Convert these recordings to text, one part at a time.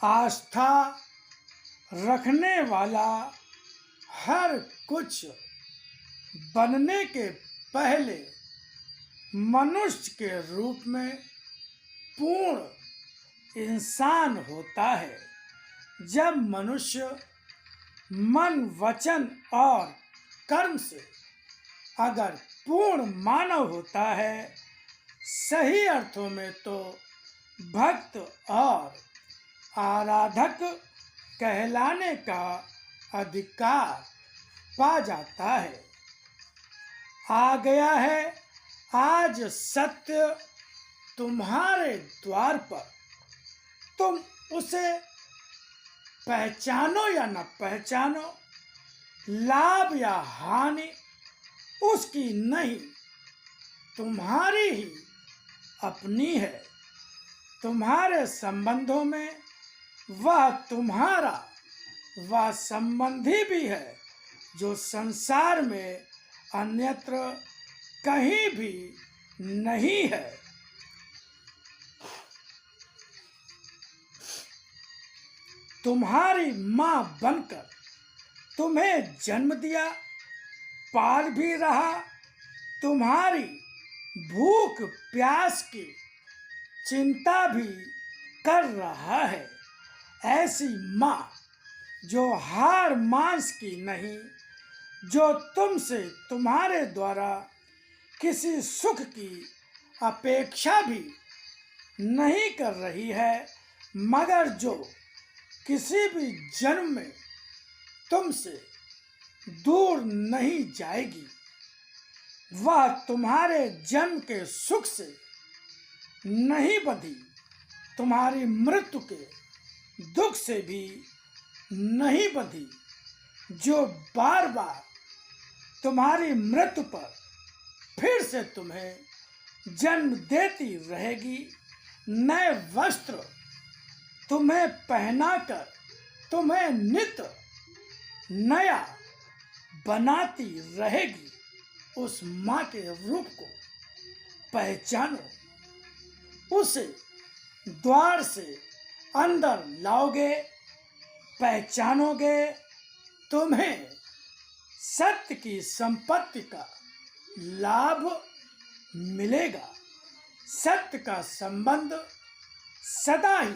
आस्था रखने वाला हर कुछ बनने के पहले मनुष्य के रूप में पूर्ण इंसान होता है। जब मनुष्य मन, वचन और कर्म से अगर पूर्ण मानव होता है, सही अर्थों में तो भक्त और आराधक कहलाने का अधिकार पा जाता है। आ गया है आज सत्य तुम्हारे द्वार पर। तुम उसे पहचानो या न पहचानो, लाभ या हानि उसकी नहीं, तुम्हारी ही अपनी है। तुम्हारे संबंधों में वह तुम्हारा वह संबंधी भी है जो संसार में अन्यत्र कहीं भी नहीं है। तुम्हारी माँ बनकर तुम्हें जन्म दिया, पाल भी रहा, तुम्हारी भूख प्यास की चिंता भी कर रहा है। ऐसी माँ जो हार मांस की नहीं, जो तुमसे तुम्हारे द्वारा किसी सुख की अपेक्षा भी नहीं कर रही है, मगर जो किसी भी जन्म में तुमसे दूर नहीं जाएगी। वह तुम्हारे जन्म के सुख से नहीं बंधी, तुम्हारी मृत्यु के दुख से भी नहीं बंधी, जो बार बार तुम्हारी मृत्यु पर फिर से तुम्हें जन्म देती रहेगी। नए वस्त्र तुम्हें पहनाकर तुम्हें नित्य नया बनाती रहेगी। उस माँ के रूप को पहचानो, उसे द्वार से अंदर लाओगे, पहचानोगे, तुम्हें सत्य की संपत्ति का लाभ मिलेगा। सत्य का संबंध सदा ही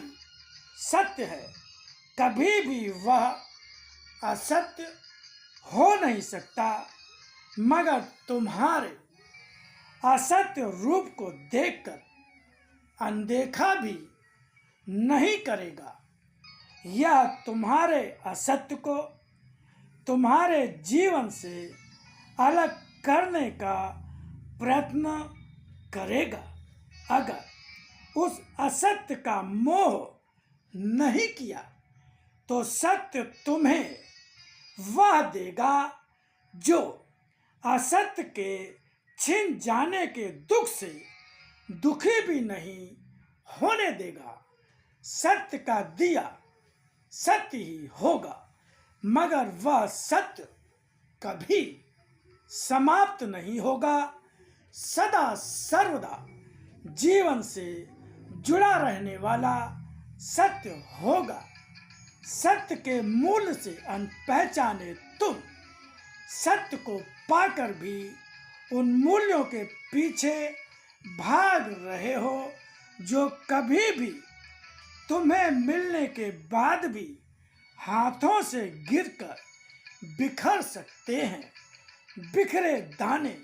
सत्य है, कभी भी वह असत्य हो नहीं सकता, मगर तुम्हारे असत्य रूप को देखकर अनदेखा भी नहीं करेगा। यह तुम्हारे असत्य को तुम्हारे जीवन से अलग करने का प्रयत्न करेगा। अगर उस असत्य का मोह नहीं किया तो सत्य तुम्हें वह देगा जो असत्य के छिन जाने के दुख से दुखी भी नहीं होने देगा। सत्य का दिया सत्य ही होगा, मगर वह सत्य कभी समाप्त नहीं होगा। सदा सर्वदा जीवन से जुड़ा रहने वाला सत्य होगा। सत्य के मूल से अनपहचाने तुम सत्य को पाकर भी उन मूल्यों के पीछे भाग रहे हो जो कभी भी तुम्हें मिलने के बाद भी हाथों से गिरकर बिखर सकते हैं। बिखरे दाने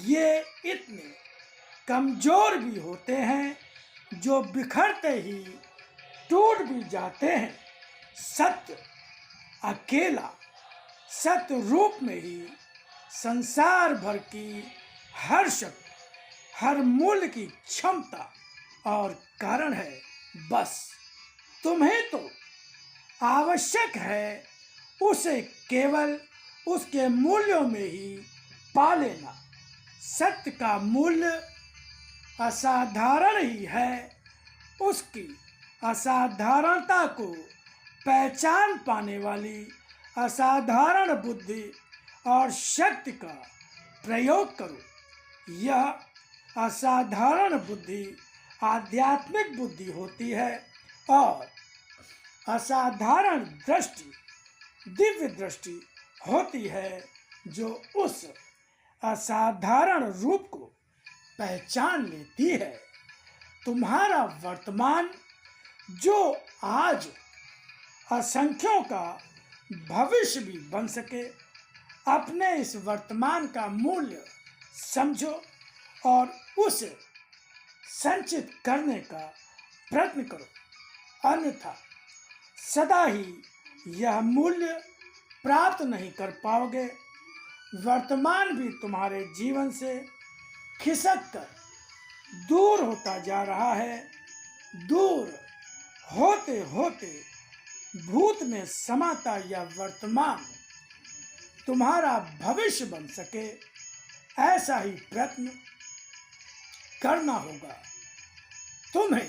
ये इतने कमजोर भी होते हैं जो बिखरते ही टूट भी जाते हैं। सत्य अकेला सत्य रूप में ही संसार भर की हर शक्ति, हर मूल्य की क्षमता और कारण है। बस तुम्हें तो आवश्यक है उसे केवल उसके मूल्यों में ही पा लेना। सत्य का मूल्य असाधारण ही है। उसकी असाधारणता को पहचान पाने वाली असाधारण बुद्धि और शक्ति का प्रयोग करो। यह असाधारण बुद्धि आध्यात्मिक बुद्धि होती है और असाधारण दृष्टि, दिव्य दृष्टि होती है जो उस असाधारण रूप को पहचान लेती है। तुम्हारा वर्तमान, जो आज असंख्यों का भविष्य भी बन सके, अपने इस वर्तमान का मूल्य समझो और उसे संचित करने का प्रयत्न करो, अन्यथा सदा ही यह मूल्य प्राप्त नहीं कर पाओगे। वर्तमान भी तुम्हारे जीवन से खिसक कर दूर होता जा रहा है। दूर होते होते भूत में समाता यह वर्तमान तुम्हारा भविष्य बन सके, ऐसा ही प्रयत्न करना होगा। तुम्हें